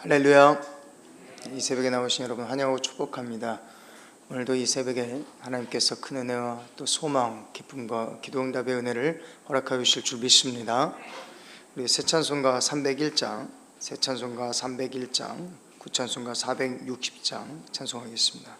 할렐루야. 이 새벽에 나오신 여러분 환영하고 축복합니다. 오늘도 이 새벽에 하나님께서 큰 은혜와 또 소망, 기쁨과 기도응답의 은혜를 허락하여 주실 줄 믿습니다. 우리 새 찬송가 301장, 새 찬송가 301장, 구찬송가 460장 찬송하겠습니다.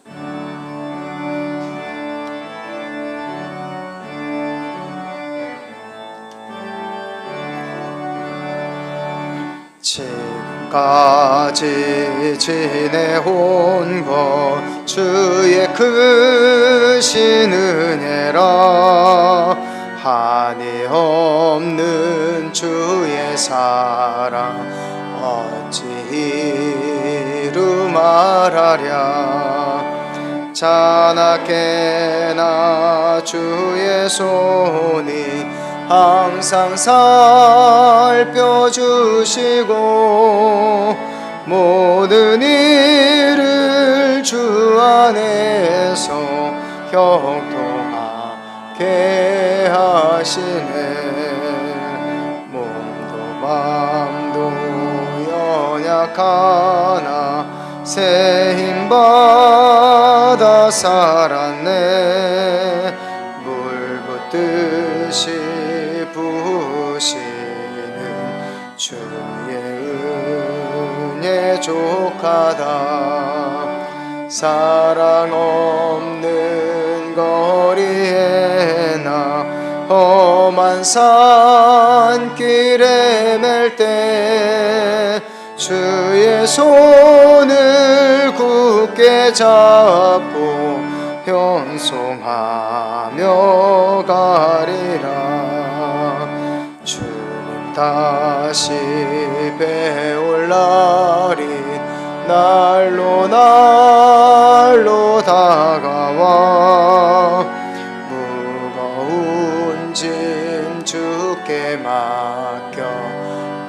지금까지 지내온 것 주의 크신 은혜라. 한이 없는 주의 사랑 어찌 이루 말하랴. 자나깨나 주의 손이 항상 살펴주시고 모든 일을 주 안에서 형통하게 하시네. 몸도 맘도 연약하나 새 힘받아 살았네. 물 붓듯이 부으시는 주의 은혜 족하다. 사랑 없는 거리에 나 험한 산길에 맬 때 주의 손을 굳게 잡고 현송하며 가리라. 주님 다시 배울 날이 날로 다가와. 무거운 짐 주께 맡겨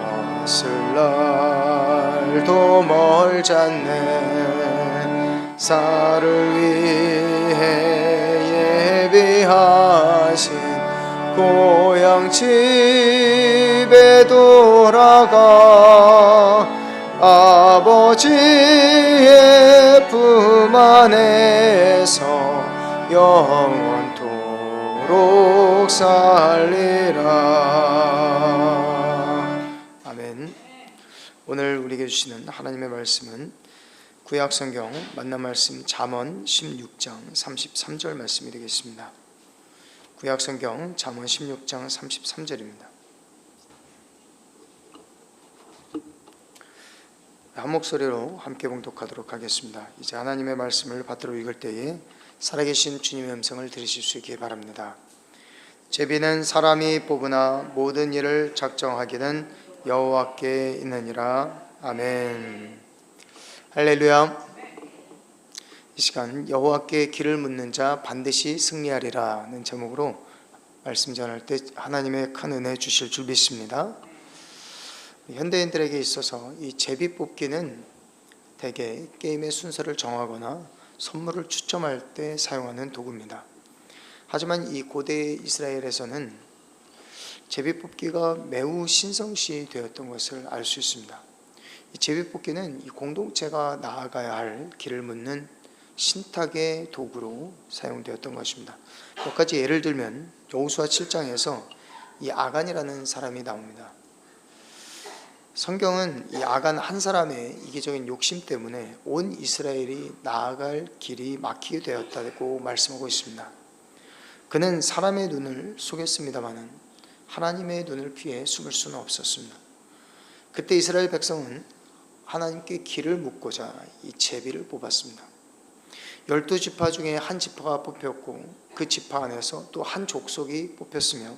벗을 날도 멀잖네. 사를 위해 예비하신 고향 집에 돌아가 아버지의 품 안에서 영원토록 살리라. 아멘. 오늘 우리에게 주시는 하나님의 말씀은 구약성경 만난 말씀 잠언 16장 33절 말씀이 되겠습니다. 구약성경 잠언 16장 33절입니다. 한 목소리로 함께 봉독하도록 하겠습니다. 이제 하나님의 말씀을 받들어 읽을 때에 살아계신 주님의 음성을 들으실 수 있기 바랍니다. 제비는 사람이 뽑으나 모든 일을 작정하기는 여호와께 있느니라. 아멘. 할렐루야. 이 시간 여호와께 길을 묻는 자 반드시 승리하리라는 제목으로 말씀 전할 때 하나님의 큰 은혜 주실 줄 믿습니다. 현대인들에게 있어서 이 제비 뽑기는 대개 게임의 순서를 정하거나 선물을 추첨할 때 사용하는 도구입니다. 하지만 이 고대 이스라엘에서는 제비 뽑기가 매우 신성시 되었던 것을 알 수 있습니다. 이 제비 뽑기는 이 공동체가 나아가야 할 길을 묻는 신탁의 도구로 사용되었던 것입니다. 몇 가지 예를 들면 여호수아 7장에서 이 아간이라는 사람이 나옵니다. 성경은 이 아간 한 사람의 이기적인 욕심 때문에 온 이스라엘이 나아갈 길이 막히게 되었다고 말씀하고 있습니다. 그는 사람의 눈을 속였습니다마는 하나님의 눈을 피해 숨을 수는 없었습니다. 그때 이스라엘 백성은 하나님께 길을 묻고자 이 제비를 뽑았습니다. 12지파 중에 한 지파가 뽑혔고 그 지파 안에서 또 한 족속이 뽑혔으며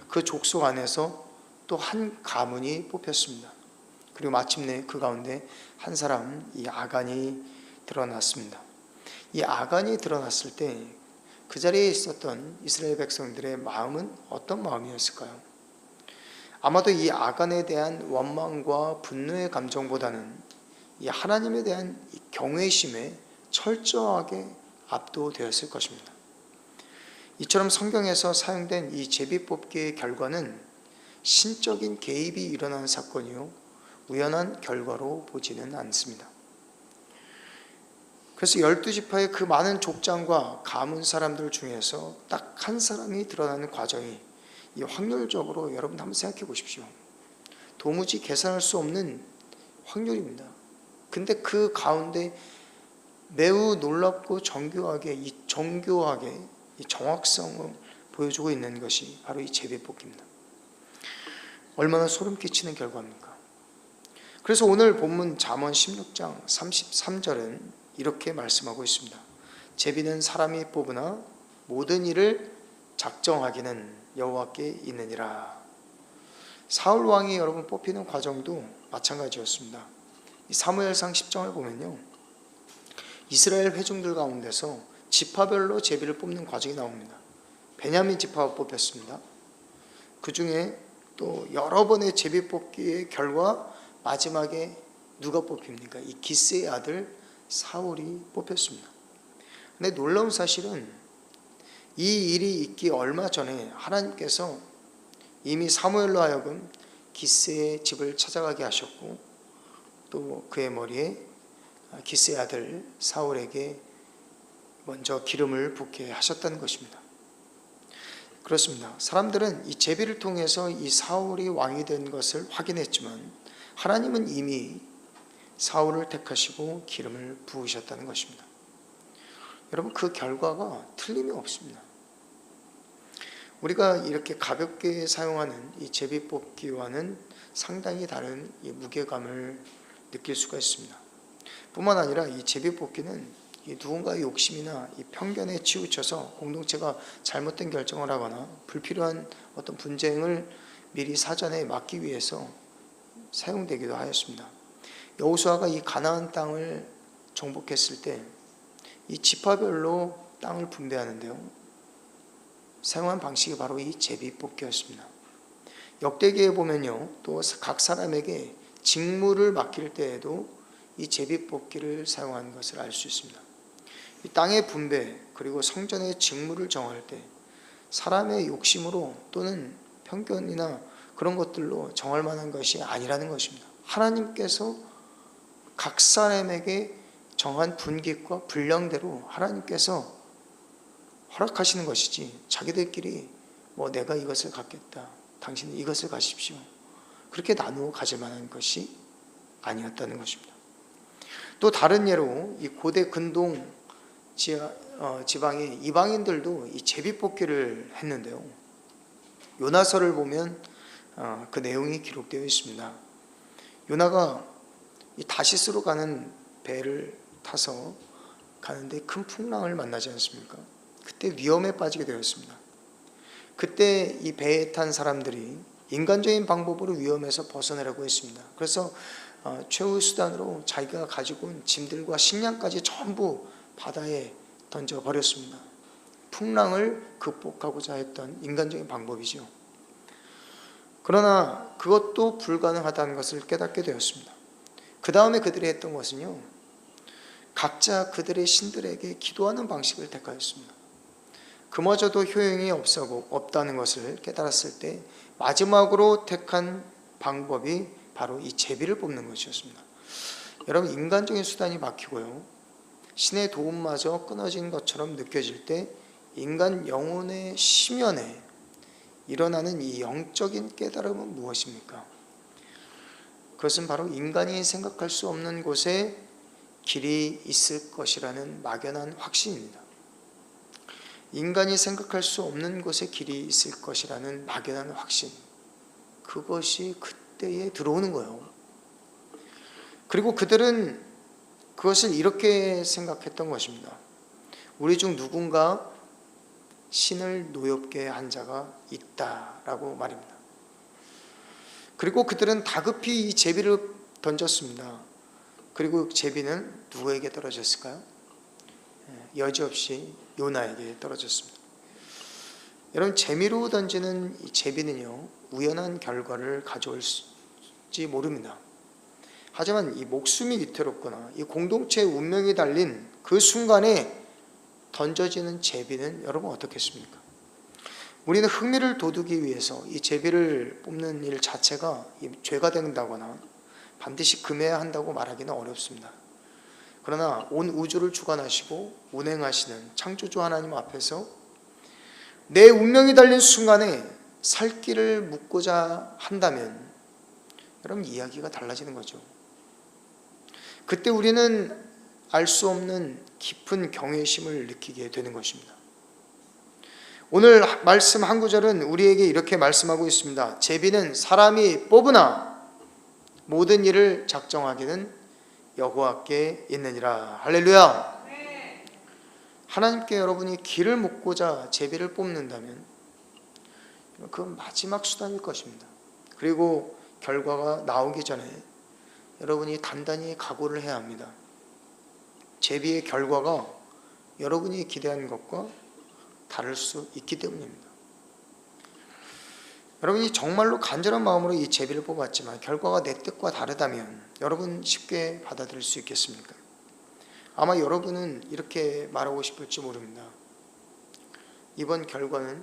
그 족속 안에서 또 한 가문이 뽑혔습니다. 그리고 마침내 그 가운데 한 사람, 이 아간이 드러났습니다. 이 아간이 드러났을 때 그 자리에 있었던 이스라엘 백성들의 마음은 어떤 마음이었을까요? 아마도 이 아간에 대한 원망과 분노의 감정보다는 이 하나님에 대한 이 경외심에 철저하게 압도되었을 것입니다. 이처럼 성경에서 사용된 이 제비 뽑기의 결과는 신적인 개입이 일어나는 사건이요 우연한 결과로 보지는 않습니다. 그래서 12지파의 그 많은 족장과 가문 사람들 중에서 딱 한 사람이 드러나는 과정이 이 확률적으로 여러분 한번 생각해 보십시오. 도무지 계산할 수 없는 확률입니다. 근데 그 가운데 매우 놀랍고 정교하게 이 정확성을 보여주고 있는 것이 바로 이 제비뽑기입니다. 얼마나 소름 끼치는 결과입니까? 그래서 오늘 본문 잠언 16장 33절은 이렇게 말씀하고 있습니다. 제비는 사람이 뽑으나 모든 일을 작정하기는 여호와께 있느니라. 사울 왕이 여러분 뽑히는 과정도 마찬가지였습니다. 이 사무엘상 10장을 보면요, 이스라엘 회중들 가운데서 지파별로 제비를 뽑는 과정이 나옵니다. 베냐민 지파가 뽑혔습니다. 그 중에 또 여러 번의 제비 뽑기의 결과 마지막에 누가 뽑힙니까? 이 기스의 아들 사울이 뽑혔습니다. 근데 놀라운 사실은 이 일이 있기 얼마 전에 하나님께서 이미 사무엘로 하여금 기스의 집을 찾아가게 하셨고, 또 그의 머리에 기스의 아들 사울에게 먼저 기름을 붓게 하셨다는 것입니다. 그렇습니다. 사람들은 이 제비를 통해서 이 사울이 왕이 된 것을 확인했지만 하나님은 이미 사울을 택하시고 기름을 부으셨다는 것입니다. 여러분, 그 결과가 틀림이 없습니다. 우리가 이렇게 가볍게 사용하는 이 제비뽑기와는 상당히 다른 이 무게감을 느낄 수가 있습니다. 뿐만 아니라 이 제비뽑기는 이 누군가의 욕심이나 이 편견에 치우쳐서 공동체가 잘못된 결정을 하거나 불필요한 어떤 분쟁을 미리 사전에 막기 위해서 사용되기도 하였습니다. 여호수아가 이 가나안 땅을 정복했을 때 이 지파별로 땅을 분배하는데요, 사용한 방식이 바로 이 제비뽑기였습니다. 역대기에 보면요, 또 각 사람에게 직무를 맡길 때에도 이 제비뽑기를 사용하는 것을 알 수 있습니다. 이 땅의 분배 그리고 성전의 직무를 정할 때 사람의 욕심으로 또는 편견이나 그런 것들로 정할 만한 것이 아니라는 것입니다. 하나님께서 각 사람에게 정한 분깃과 분량대로 하나님께서 허락하시는 것이지, 자기들끼리 내가 이것을 갖겠다, 당신은 이것을 가십시오, 그렇게 나누어 가질 만한 것이 아니었다는 것입니다. 또 다른 예로 이 고대 근동 지방의 이방인들도 이 제비뽑기를 했는데요, 요나서를 보면 그 내용이 기록되어 있습니다. 요나가 이 다시스로 가는 배를 타서 가는데 큰 풍랑을 만나지 않습니까? 그때 위험에 빠지게 되었습니다. 그때 이 배에 탄 사람들이 인간적인 방법으로 위험에서 벗어나려고 했습니다. 그래서 최후 수단으로 자기가 가지고 온 짐들과 식량까지 전부 바다에 던져버렸습니다. 풍랑을 극복하고자 했던 인간적인 방법이죠. 그러나 그것도 불가능하다는 것을 깨닫게 되었습니다. 그 다음에 그들이 했던 것은요, 각자 그들의 신들에게 기도하는 방식을 택하였습니다. 그마저도 효용이 없다는 것을 깨달았을 때 마지막으로 택한 방법이 바로 이 제비를 뽑는 것이었습니다. 여러분, 인간적인 수단이 막히고요, 신의 도움마저 끊어진 것처럼 느껴질 때 인간 영혼의 심연에 일어나는 이 영적인 깨달음은 무엇입니까? 그것은 바로 인간이 생각할 수 없는 곳에 길이 있을 것이라는 막연한 확신입니다. 인간이 생각할 수 없는 곳에 길이 있을 것이라는 막연한 확신, 그것이 그때에 들어오는 거예요. 그리고 그들은 그것을 이렇게 생각했던 것입니다. 우리 중 누군가 신을 노엽게 한 자가 있다라고 말입니다. 그리고 그들은 다급히 이 제비를 던졌습니다. 그리고 제비는 누구에게 떨어졌을까요? 여지없이 요나에게 떨어졌습니다. 여러분, 재미로 던지는 이 제비는요, 우연한 결과를 가져올지 모릅니다. 하지만 이 목숨이 위태롭거나 이 공동체의 운명이 달린 그 순간에 던져지는 제비는 여러분 어떻겠습니까? 우리는 흥미를 돋우기 위해서 이 제비를 뽑는 일 자체가 죄가 된다거나 반드시 금해야 한다고 말하기는 어렵습니다. 그러나 온 우주를 주관하시고 운행하시는 창조주 하나님 앞에서 내 운명이 달린 순간에 살 길을 묻고자 한다면 여러분 이야기가 달라지는 거죠. 그때 우리는 알 수 없는 깊은 경외심을 느끼게 되는 것입니다. 오늘 말씀 한 구절은 우리에게 이렇게 말씀하고 있습니다. 제비는 사람이 뽑으나 모든 일을 작정하기는 여호와께 있느니라. 할렐루야. 하나님께 여러분이 길을 묻고자 제비를 뽑는다면 그건 마지막 수단일 것입니다. 그리고 결과가 나오기 전에 여러분이 단단히 각오를 해야 합니다. 제비의 결과가 여러분이 기대한 것과 다를 수 있기 때문입니다. 여러분이 정말로 간절한 마음으로 이 제비를 뽑았지만 결과가 내 뜻과 다르다면 여러분 쉽게 받아들일 수 있겠습니까? 아마 여러분은 이렇게 말하고 싶을지 모릅니다. 이번 결과는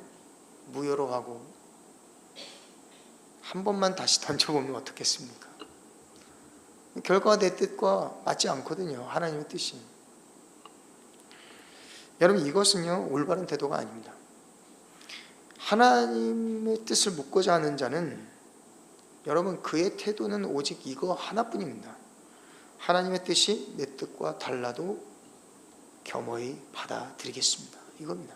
무효로 하고 한 번만 다시 던져보면 어떻겠습니까? 결과가 내 뜻과 맞지 않거든요. 하나님의 뜻이. 여러분 이것은요 올바른 태도가 아닙니다. 하나님의 뜻을 묻고자 하는 자는 여러분 그의 태도는 오직 이거 하나뿐입니다. 하나님의 뜻이 내 뜻과 달라도 겸허히 받아들이겠습니다. 이겁니다.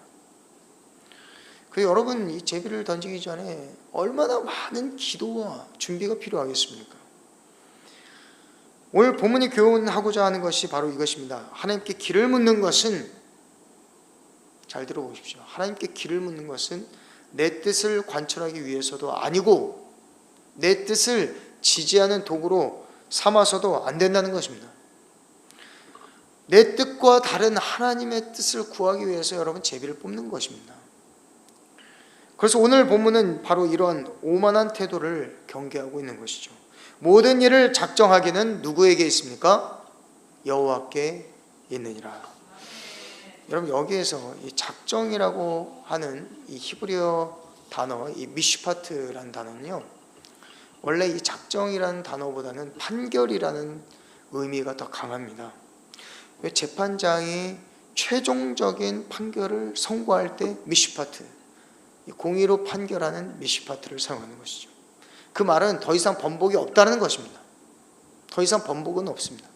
그리고 여러분 이 제비를 던지기 전에 얼마나 많은 기도와 준비가 필요하겠습니까? 오늘 본문이 교훈하고자 하는 것이 바로 이것입니다. 하나님께 길을 묻는 것은, 잘 들어보십시오, 하나님께 길을 묻는 것은 내 뜻을 관철하기 위해서도 아니고 내 뜻을 지지하는 도구로 삼아서도 안 된다는 것입니다. 내 뜻과 다른 하나님의 뜻을 구하기 위해서 여러분 제비를 뽑는 것입니다. 그래서 오늘 본문은 바로 이런 오만한 태도를 경계하고 있는 것이죠. 모든 일을 작정하기는 누구에게 있습니까? 여호와께 있느니라. 여러분 여기에서 이 작정이라고 하는 이 히브리어 단어, 이 미슈파트라는 단어는요, 원래 이 작정이라는 단어보다는 판결이라는 의미가 더 강합니다. 왜 재판장이 최종적인 판결을 선고할 때 미슈파트, 공의로 판결하는 미슈파트를 사용하는 것이죠. 그 말은 더 이상 번복이 없다는 것입니다. 더 이상 번복은 없습니다.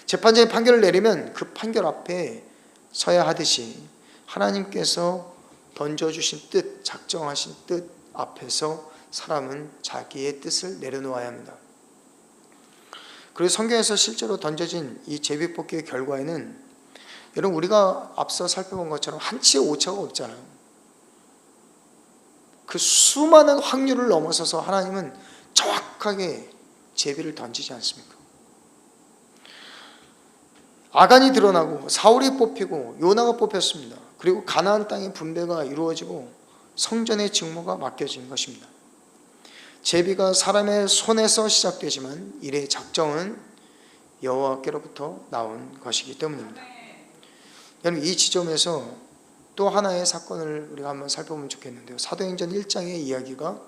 재판장이 판결을 내리면 그 판결 앞에 서야 하듯이 하나님께서 던져주신 뜻, 작정하신 뜻 앞에서 사람은 자기의 뜻을 내려놓아야 합니다. 그리고 성경에서 실제로 던져진 이 제비뽑기의 결과에는 여러분 우리가 앞서 살펴본 것처럼 한치의 오차가 없잖아요. 그 수많은 확률을 넘어서서 하나님은 정확하게 제비를 던지지 않습니까? 아간이 드러나고 사울이 뽑히고 요나가 뽑혔습니다. 그리고 가나안 땅의 분배가 이루어지고 성전의 직무가 맡겨진 것입니다. 제비가 사람의 손에서 시작되지만 이의 작정은 여호와께로부터 나온 것이기 때문입니다. 여러분 이 지점에서 또 하나의 사건을 우리가 한번 살펴보면 좋겠는데요. 사도행전 1장의 이야기가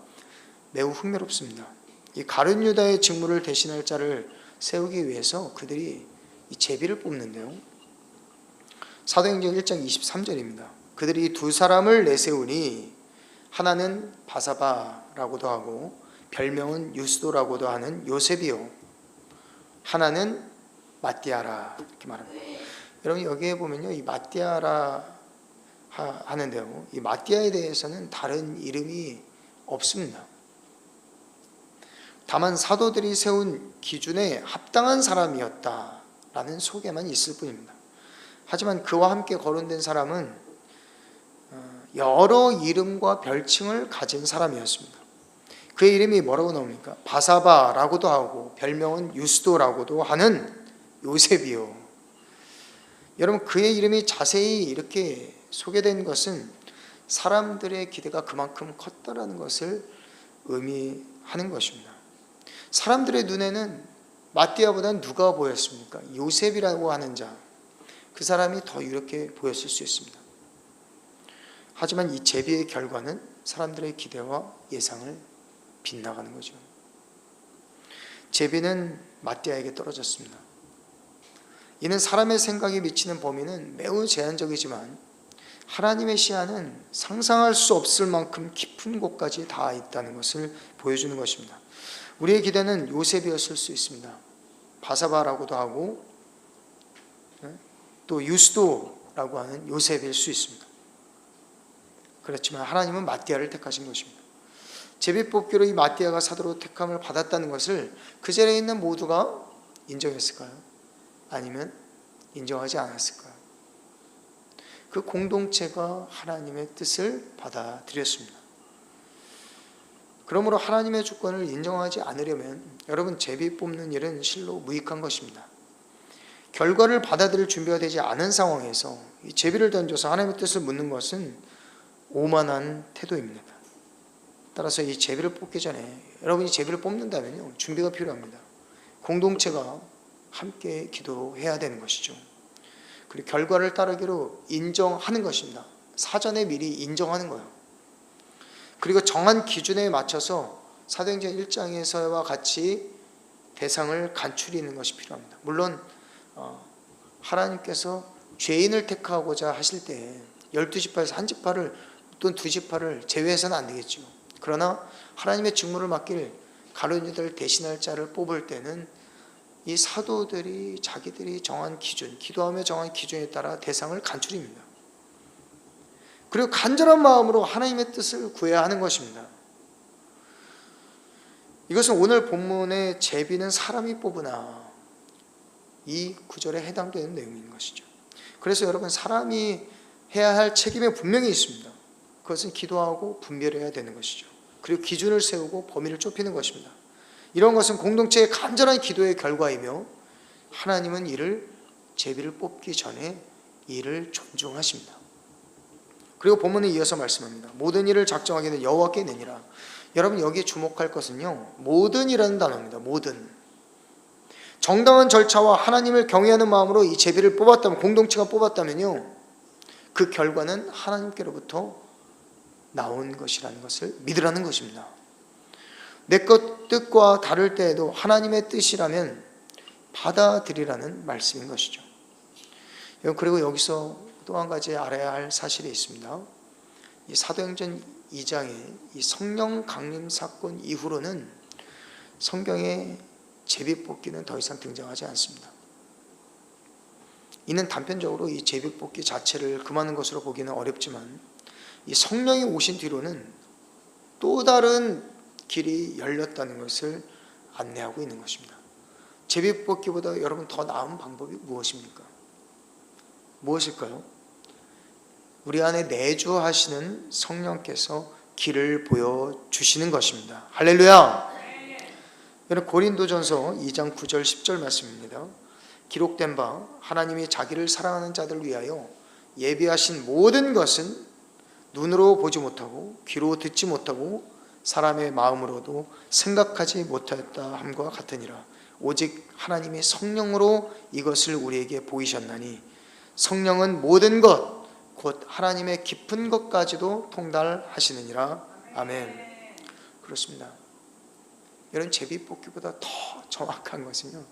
매우 흥미롭습니다. 이 가룟 유다의 직무를 대신할 자를 세우기 위해서 그들이 이 제비를 뽑는데요. 사도행전 1장 23절입니다. 그들이 두 사람을 내세우니 하나는 바사바라고도 하고 별명은 유스도라고도 하는 요셉이요, 하나는 마띠아라, 이렇게 말합니다. 여러분 여기에 보면요, 이 마띠아라 하는데요, 이 마띠아에 대해서는 다른 이름이 없습니다. 다만 사도들이 세운 기준에 합당한 사람이었다라는 소개만 있을 뿐입니다. 하지만 그와 함께 거론된 사람은 여러 이름과 별칭을 가진 사람이었습니다. 그의 이름이 뭐라고 나옵니까? 바사바라고도 하고 별명은 유스도라고도 하는 요셉이요. 여러분 그의 이름이 자세히 이렇게 소개된 것은 사람들의 기대가 그만큼 컸다라는 것을 의미하는 것입니다. 사람들의 눈에는 마띠아보다는 누가 보였습니까? 요셉이라고 하는 자, 그 사람이 더 이렇게 보였을 수 있습니다. 하지만 이 제비의 결과는 사람들의 기대와 예상을 빗나가는 거죠. 제비는 마띠아에게 떨어졌습니다. 이는 사람의 생각이 미치는 범위는 매우 제한적이지만 하나님의 시야는 상상할 수 없을 만큼 깊은 곳까지 닿아 있다는 것을 보여주는 것입니다. 우리의 기대는 요셉이었을 수 있습니다. 바사바라고도 하고 또 유스도라고 하는 요셉일 수 있습니다. 그렇지만 하나님은 마띠아를 택하신 것입니다. 제비뽑기로 이 마띠아가 사도로 택함을 받았다는 것을 그 자리에 있는 모두가 인정했을까요? 아니면 인정하지 않았을까요? 그 공동체가 하나님의 뜻을 받아들였습니다. 그러므로 하나님의 주권을 인정하지 않으려면 여러분 제비 뽑는 일은 실로 무익한 것입니다. 결과를 받아들일 준비가 되지 않은 상황에서 이 제비를 던져서 하나님의 뜻을 묻는 것은 오만한 태도입니다. 따라서 이 제비를 뽑기 전에 여러분이 제비를 뽑는다면요, 준비가 필요합니다. 공동체가 함께 기도해야 되는 것이죠. 그리고 결과를 따르기로 인정하는 것입니다. 사전에 미리 인정하는 거예요. 그리고 정한 기준에 맞춰서 사도행전 1장에서와 같이 대상을 간추리는 것이 필요합니다. 물론 하나님께서 죄인을 택하고자 하실 때 12지파에서 한 지파를 또는 두 지파를 제외해서는 안 되겠죠. 그러나 하나님의 직무를 맡길 가룟 유다를 대신할 자를 뽑을 때는 이 사도들이 자기들이 정한 기준, 기도하며 정한 기준에 따라 대상을 간추립니다. 그리고 간절한 마음으로 하나님의 뜻을 구해야 하는 것입니다. 이것은 오늘 본문의 제비는 사람이 뽑으나 이 구절에 해당되는 내용인 것이죠. 그래서 여러분, 사람이 해야 할 책임이 분명히 있습니다. 그것은 기도하고 분별해야 되는 것이죠. 그리고 기준을 세우고 범위를 좁히는 것입니다. 이런 것은 공동체의 간절한 기도의 결과이며 하나님은 이를 제비를 뽑기 전에 이를 존중하십니다. 그리고 본문에 이어서 말씀합니다. 모든 일을 작정하기는 여호와께 있느니라. 여러분, 여기에 주목할 것은요, 모든이라는 단어입니다. 모든. 정당한 절차와 하나님을 경외하는 마음으로 이 제비를 뽑았다면, 공동체가 뽑았다면요, 그 결과는 하나님께로부터 나온 것이라는 것을 믿으라는 것입니다. 내 것 뜻과 다를 때에도 하나님의 뜻이라면 받아들이라는 말씀인 것이죠. 그리고 여기서 또 한 가지 알아야 할 사실이 있습니다. 이 사도행전 2장의 이 성령 강림 사건 이후로는 성경에 제비뽑기는 더 이상 등장하지 않습니다. 이는 단편적으로 이 제비뽑기 자체를 금하는 것으로 보기는 어렵지만 이 성령이 오신 뒤로는 또 다른 길이 열렸다는 것을 안내하고 있는 것입니다. 제비뽑기보다 여러분 더 나은 방법이 무엇입니까? 무엇일까요? 우리 안에 내주하시는 성령께서 길을 보여주시는 것입니다. 할렐루야! 여러분, 고린도전서 2장 9절 10절 말씀입니다. 기록된 바 하나님이 자기를 사랑하는 자들을 위하여 예비하신 모든 것은 눈으로 보지 못하고 귀로 듣지 못하고 사람의 마음으로도 생각하지 못하였다 함과 같으니라. 오직 하나님의 성령으로 이것을 우리에게 보이셨나니 성령은 모든 것 곧 하나님의 깊은 것까지도 통달하시느니라. 아멘. 그렇습니다. 여러분, 제비뽑기보다 더 정확한 것은요,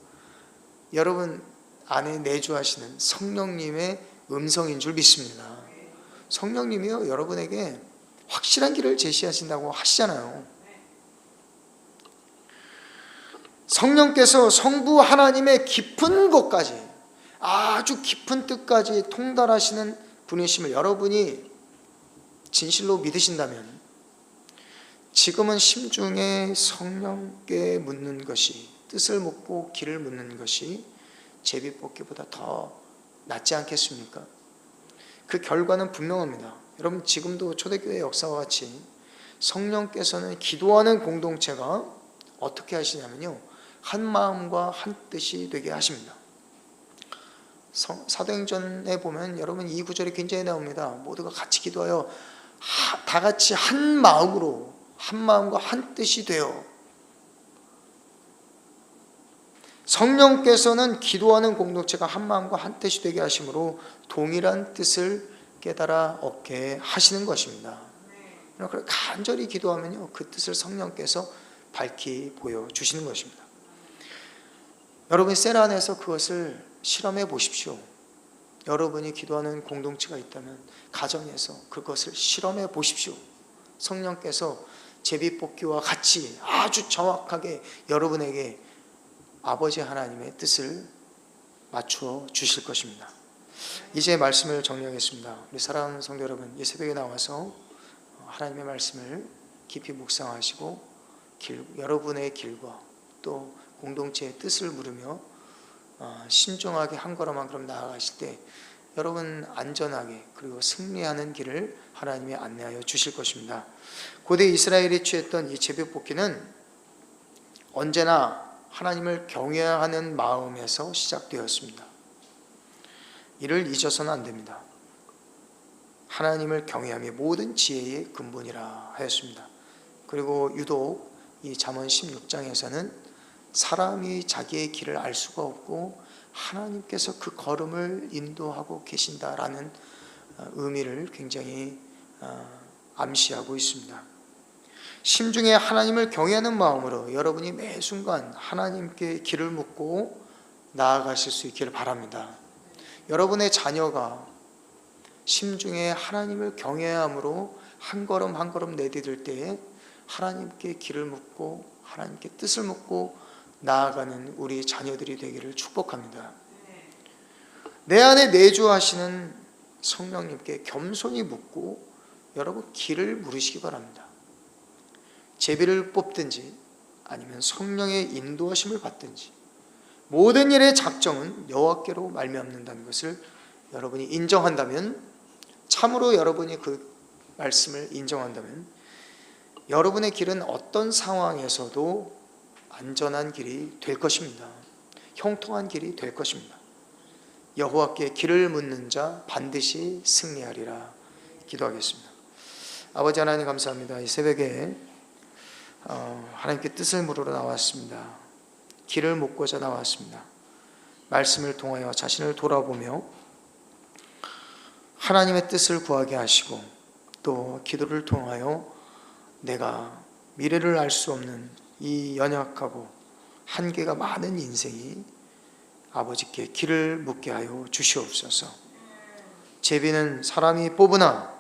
여러분 안에 내주하시는 성령님의 음성인 줄 믿습니다. 성령님이요, 여러분에게 확실한 길을 제시하신다고 하시잖아요. 성령께서 성부 하나님의 깊은 곳까지, 아주 깊은 뜻까지 통달하시는 분이심을 여러분이 진실로 믿으신다면 지금은 심중에 성령께 묻는 것이, 뜻을 묻고 길을 묻는 것이 제비뽑기보다 더 낫지 않겠습니까? 그 결과는 분명합니다. 여러분, 지금도 초대교회 역사와 같이 성령께서는 기도하는 공동체가 어떻게 하시냐면요, 한 마음과 한 뜻이 되게 하십니다. 사도행전에 보면 여러분 이 구절이 굉장히 나옵니다. 모두가 같이 기도하여 다 같이 한 마음으로, 한 마음과 한 뜻이 되어. 성령께서는 기도하는 공동체가 한 마음과 한 뜻이 되게 하심으로 동일한 뜻을 깨달아 얻게 하시는 것입니다. 간절히 기도하면요, 그 뜻을 성령께서 밝히 보여주시는 것입니다. 여러분이 셀 안에서 그것을 실험해 보십시오. 여러분이 기도하는 공동체가 있다면 가정에서 그것을 실험해 보십시오. 성령께서 제비뽑기와 같이 아주 정확하게 여러분에게 아버지 하나님의 뜻을 맞추어 주실 것입니다. 이제 말씀을 정리하겠습니다. 우리 사랑하는 성도 여러분, 이 새벽에 나와서 하나님의 말씀을 깊이 묵상하시고 여러분의 길과 또 공동체의 뜻을 물으며 신중하게 한 걸음 한 걸음 나아가실 때 여러분 안전하게 그리고 승리하는 길을 하나님이 안내하여 주실 것입니다. 고대 이스라엘이 취했던 이 제비뽑기는 언제나 하나님을 경외하는 마음에서 시작되었습니다. 이를 잊어서는 안 됩니다. 하나님을 경외함이 모든 지혜의 근본이라 하였습니다. 그리고 유독 이 잠언 16장에서는 사람이 자기의 길을 알 수가 없고 하나님께서 그 걸음을 인도하고 계신다라는 의미를 굉장히 암시하고 있습니다. 심중에 하나님을 경외하는 마음으로 여러분이 매 순간 하나님께 길을 묻고 나아가실 수 있기를 바랍니다. 여러분의 자녀가 심중에 하나님을 경외함으로 한 걸음 한 걸음 내디딜 때에 하나님께 길을 묻고 하나님께 뜻을 묻고 나아가는 우리 자녀들이 되기를 축복합니다. 내 안에 내주하시는 성령님께 겸손히 묻고 여러분 길을 물으시기 바랍니다. 제비를 뽑든지 아니면 성령의 인도하심을 받든지 모든 일의 작정은 여호와께로 말미암는다는 것을 여러분이 인정한다면, 참으로 여러분이 그 말씀을 인정한다면 여러분의 길은 어떤 상황에서도 안전한 길이 될 것입니다. 형통한 길이 될 것입니다. 여호와께 길을 묻는 자 반드시 승리하리라. 기도하겠습니다. 아버지 하나님 감사합니다. 이 새벽에 하나님께 뜻을 물으러 나왔습니다. 길을 묻고자 나왔습니다. 말씀을 통하여 자신을 돌아보며 하나님의 뜻을 구하게 하시고 또 기도를 통하여 내가 미래를 알 수 없는 이 연약하고 한계가 많은 인생이 아버지께 길을 묻게 하여 주시옵소서. 제비는 사람이 뽑으나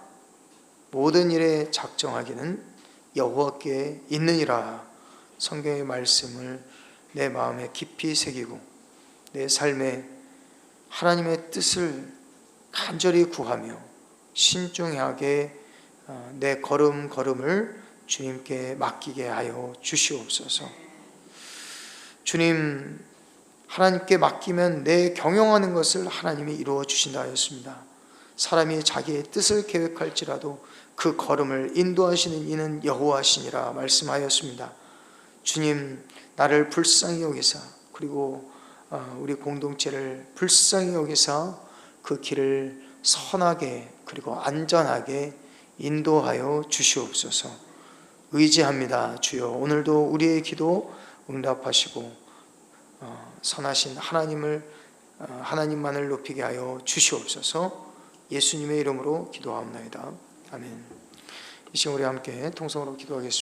모든 일에 작정하기는 여호와께 있느니라. 성경의 말씀을 내 마음에 깊이 새기고 내 삶에 하나님의 뜻을 간절히 구하며 신중하게 내 걸음걸음을 주님께 맡기게 하여 주시옵소서. 주님, 하나님께 맡기면 내 경영하는 것을 하나님이 이루어 주신다 하였습니다. 사람이 자기의 뜻을 계획할지라도 그 걸음을 인도하시는 이는 여호와시니라 말씀하였습니다. 주님, 나를 불쌍히 여기사 그리고 우리 공동체를 불쌍히 여기사 그 길을 선하게 그리고 안전하게 인도하여 주시옵소서. 의지합니다. 주여, 오늘도 우리의 기도 응답하시고 선하신 하나님만을 높이게 하여 주시옵소서. 예수님의 이름으로 기도하옵나이다. 아멘. 이 시간 우리 함께 통성으로 기도하겠습니다.